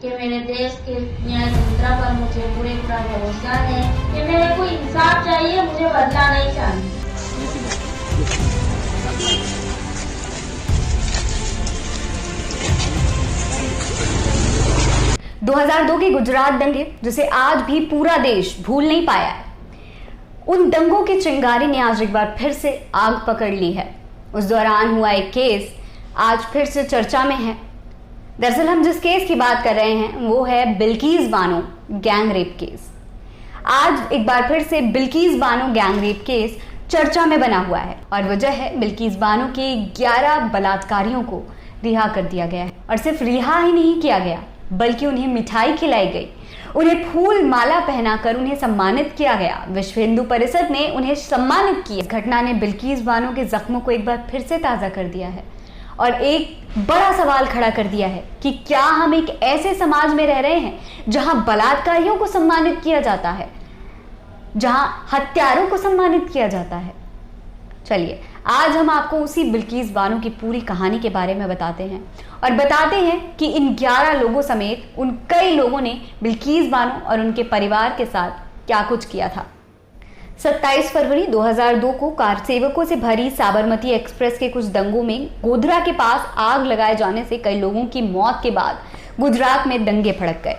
कि मेरे देश के न्याय तंत्र पर मुझे पूरा भरोसा है कि मेरे को इंसाफ चाहिए, मुझे बदला नहीं चाहिए। 2002 के गुजरात दंगे, जिसे आज भी पूरा देश भूल नहीं पाया है, उन दंगों की चिंगारी ने आज एक बार फिर से आग पकड़ ली है। उस दौरान हुआ एक केस आज फिर से चर्चा में है। दरअसल हम जिस केस की बात कर रहे हैं वो है Bilkis Bano gang rape case. आज एक बार फिर से Bilkis Bano gang rape case चर्चा में बना हुआ है और वजह है बिल्किस बानो के 11 बलात्कारियों को रिहा कर दिया गया है। और सिर्फ रिहा ही नहीं किया गया बल्कि उन्हें मिठाई खिलाई गई, उन्हें फूल माला पहनाकर उन्हें सम्मानित किया गया। विश्व हिंदू परिषद ने उन्हें सम्मानित किया। इस घटना ने बिल्किस बानो के जख्मों को एक बार फिर से ताज़ा कर दिया है और एक बड़ा सवाल खड़ा कर दिया है कि क्या हम एक ऐसे समाज में रह रहे हैं जहां बलात्कारियों को सम्मानित किया जाता है, जहां हत्यारों को सम्मानित किया जाता है। चलिए आज हम आपको उसी बिल्किस बानो की पूरी कहानी के बारे में बताते हैं और बताते हैं कि इन 11 लोगों समेत उन कई लोगों ने बिल्किस बानो और उनके परिवार के साथ क्या कुछ किया था। 27 फरवरी 2002 को कार सेवकों से भरी साबरमती एक्सप्रेस के कुछ दंगों में गोधरा के पास आग लगाए जाने से कई लोगों की मौत के बाद गुजरात में दंगे भड़क गए।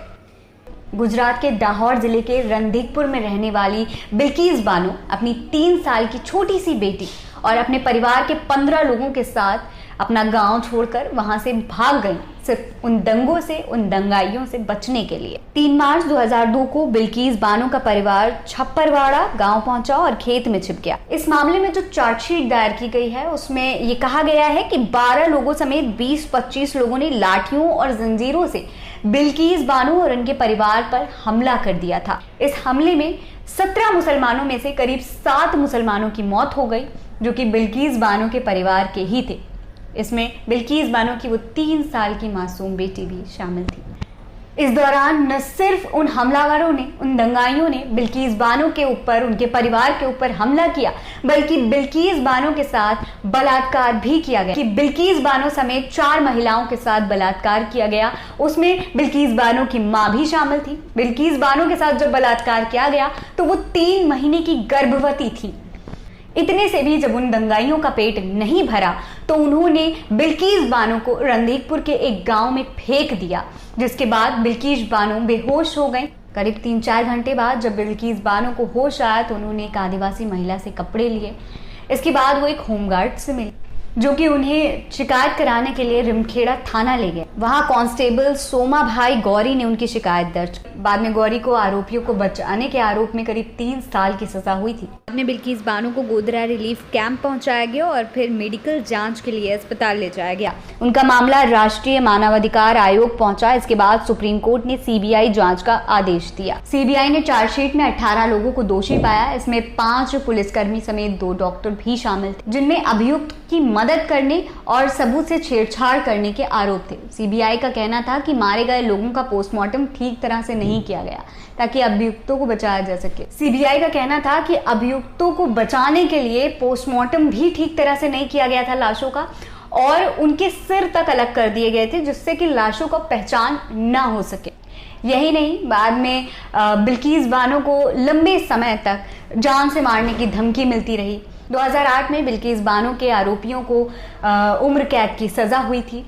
गुजरात के दाहोद जिले के रणधीकपुर में रहने वाली बिल्किस बानो अपनी 3 साल की छोटी सी बेटी और अपने परिवार के 15 लोगों के साथ अपना गांव छोड़कर वहां से भाग गई, सिर्फ उन दंगों से, उन दंगाइयों से बचने के लिए। 3 मार्च 2002 को बिल्किस बानो का परिवार छप्परवाड़ा गांव पहुंचा और खेत में छिप गया। इस मामले में जो चार्जशीट दायर की गई है उसमें ये कहा गया है कि 12 लोगों समेत 20-25 लोगों ने लाठियों और जंजीरों से बिल्किस बानो और उनके परिवार पर हमला कर दिया था। इस हमले में 17 मुसलमानों में से करीब 7 मुसलमानों की मौत हो गई जो कि बिल्किस बानो के परिवार के ही थे। इसमें बिल्किस बानो की वो 3 साल की मासूम बेटी भी शामिल थी। इस दौरान न सिर्फ उन हमलावरों ने, उन दंगाइयों ने बिल्किस बानो के ऊपर, उनके परिवार के ऊपर हमला किया बल्कि बिल्किस बानो के साथ बलात्कार भी किया गया कि बिल्किस बानो समेत 4 महिलाओं के साथ बलात्कार किया गया। उसमें बिल्किस बानो की मां भी शामिल थी। बिल्किस बानो के साथ जब बलात्कार किया गया तो वो 3 महीने की गर्भवती थी। इतने से भी जब उन दंगाइयों का पेट नहीं भरा तो उन्होंने बिल्किस बानो को रणधीकपुर के एक गांव में फेंक दिया, जिसके बाद बिल्किस बानो बेहोश हो गई। करीब 3-4 घंटे बाद जब बिल्किस बानो को होश आया तो उन्होंने एक आदिवासी महिला से कपड़े लिए। इसके बाद वो एक होमगार्ड से मिली जो कि उन्हें शिकायत कराने के लिए रिमखेड़ा थाना ले गए। वहां कांस्टेबल सोमा भाई गौरी ने उनकी शिकायत दर्ज। बाद में गौरी को आरोपियों को बचाने के आरोप में करीब 3 साल की सजा हुई थी। बाद में बिल्किस बानो को गोधरा रिलीफ कैंप पहुंचाया गया और फिर मेडिकल जांच के लिए अस्पताल ले जाया गया। उनका मामला राष्ट्रीय मानवाधिकार आयोग पहुंचा। इसके बाद सुप्रीम कोर्ट ने सीबीआई जांच का आदेश दिया। सीबीआई ने चार्जशीट में 18 लोगों को दोषी पाया। इसमें 5 पुलिसकर्मी समेत 2 डॉक्टर भी शामिल थे जिनमें अभियुक्त की मदद करने और सबूत से छेड़छाड़ करने के आरोप थे। सीबीआई का कहना था कि मारे गए लोगों का पोस्टमार्टम ठीक तरह से नहीं किया गया ताकि अभियुक्तों को बचाया जा सके। सीबीआई का कहना था कि अभियुक्तों को बचाने के लिए पोस्टमार्टम भी ठीक तरह से नहीं किया गया था लाशों का, और उनके सिर तक अलग कर दिए गए थे जिससे कि लाशों का पहचान ना हो सके। यही नहीं, बाद में बिल्किस बानो को लंबे समय तक जान से मारने की धमकी मिलती रही। 2008 में बिल्किस बानो के आरोपियों को उम्र कैद की सजा हुई थी,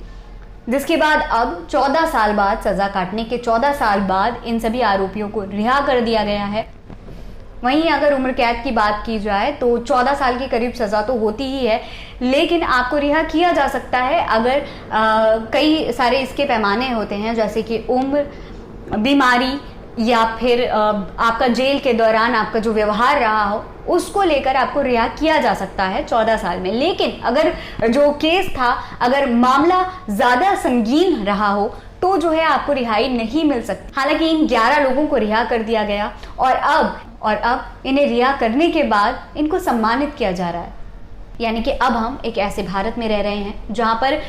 जिसके बाद अब 14 साल बाद, सजा काटने के 14 साल बाद इन सभी आरोपियों को रिहा कर दिया गया है। वहीं अगर उम्र कैद की बात की जाए तो 14 साल के करीब सजा तो होती ही है, लेकिन आपको रिहा किया जा सकता है अगर कई सारे इसके पैमाने होते हैं, जैसे कि उम्र, बीमारी या फिर आपका जेल के दौरान आपका जो व्यवहार रहा हो उसको लेकर आपको रिहा किया जा सकता है 14 साल में। लेकिन अगर जो केस था, अगर मामला ज्यादा संगीन रहा हो तो जो है आपको रिहाई नहीं मिल सकती। हालांकि इन 11 लोगों को रिहा कर दिया गया और अब इन्हें रिहा करने के बाद इनको सम्मानित किया जा रहा है। यानी कि अब हम एक ऐसे भारत में रह रहे हैं जहां पर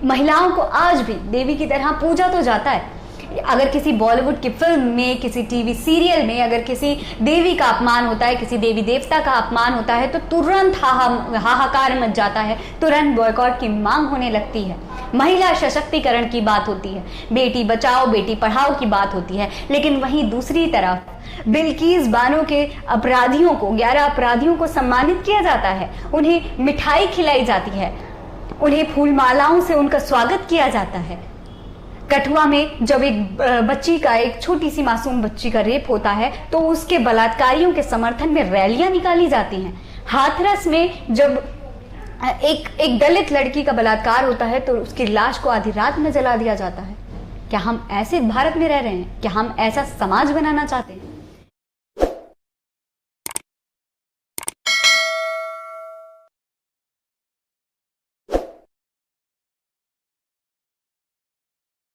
महिलाओं को आज भी देवी की तरह पूजा तो जाता है, अगर किसी बॉलीवुड की फिल्म में, किसी टीवी सीरियल में अगर किसी देवी का अपमान होता है, किसी देवी देवता का अपमान होता है, तो तुरंत हाहाकार मच जाता है, तुरंत बॉयकॉट की मांग होने लगती है। महिला सशक्तिकरण की बात होती है, बेटी बचाओ बेटी पढ़ाओ की बात होती है। लेकिन वहीं दूसरी तरफ बिल्किस बानो के अपराधियों को, 11 अपराधियों को सम्मानित किया जाता है, उन्हें मिठाई खिलाई जाती है, उन्हें फूल मालाओं से उनका स्वागत किया जाता है। कठुआ में जब एक बच्ची का, एक छोटी सी मासूम बच्ची का रेप होता है, तो उसके बलात्कारियों के समर्थन में रैलियां निकाली जाती हैं। हाथरस में जब एक दलित लड़की का बलात्कार होता है, तो उसकी लाश को आधी रात में जला दिया जाता है। क्या हम ऐसे भारत में रह रहे हैं? क्या हम ऐसा समाज बनाना चाहते हैं?